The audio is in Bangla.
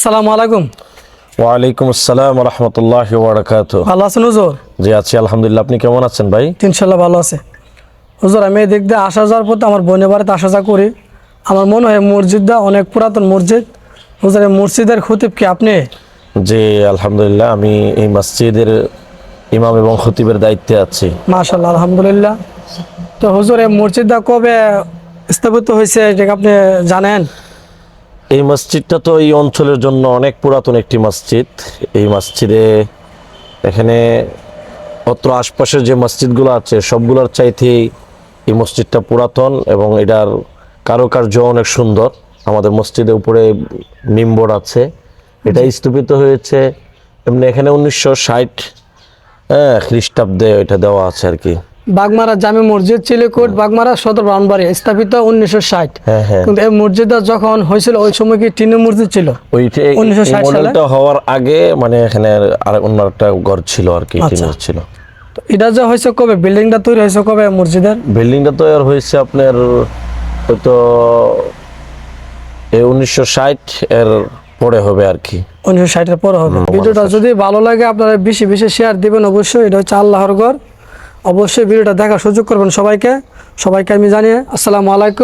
আসসালামু আলাইকুম। ওয়ালাইকুম আসসালাম রহমতুল্লাহ বারাকাতুহু। ভালো আছেন হুজুর? জি আছি আলহামদুলিল্লাহ, আপনি কেমন আছেন ভাই? ইনশাল্লাহ ভালো আছে। হুজুর আমি এদিক দিয়ে আসা যাওয়ার পথে আমার বোনের বাড়িতে আসা যাওয়া করি। আমার মনে হয় মসজিদটা অনেক পুরাতন মসজিদ। হুজুর এই মসজিদের খতিব কি আপনি? জি আলহামদুলিল্লাহ, আমি এই মসজিদের ইমাম এবং খতিবের দায়িত্বে আছি। মাশাআল্লাহ আলহামদুলিল্লাহ। তো হুজুর এই মসজিদটা কবে স্থাপিত হয়েছে এটা কি আপনি জানেন? এই মসজিদটা তো এই অঞ্চলের জন্য অনেক পুরাতন একটি মসজিদ। এই মসজিদে এখানে অত্র আশপাশের যে মসজিদগুলো আছে সবগুলোর চাইতেই এই মসজিদটা পুরাতন এবং এটার কারুকার্য অনেক সুন্দর। আমাদের মসজিদের উপরে মিম্বর আছে, এটা স্থাপিত হয়েছে এমনি এখানে 1960 খ্রিস্টাব্দে এটা দেওয়া আছে আর কি। বাগমারা জামে মসজিদ চিলিকোট বাগমারা সদর ব্রাহ্মণবাড়ি স্থাপিত 1960। হ্যাঁ। কিন্তু এই মসজিদটা যখন হয়েছিল ওই সময় কি টিনের মসজিদ ছিল? ওইটা 1960 সালে মডেলটা হওয়ার আগে মানে এখানে আর অন্য একটা ঘর ছিল আর কি, টিনের ছিল। তো এটা যে হয়েছে কবে, বিল্ডিংটা তৈরি হয়েছে কবে মসজিদের? বিল্ডিংটা তৈরি হয়েছে আপনার হয়তো 1960 এর পরে হবে আর কি। 1960 এর পরে হবে। ভিডিওটা যদি ভালো লাগে আপনারা বেশি বেশি শেয়ার দিবেন অবশ্যই। এটা হচ্ছে আল্লাহর ঘর। অবশ্যই ভিডিওটা দেখার সুযোগ করবেন সবাইকে আমি জানিয়ে আসসালামু আলাইকুম।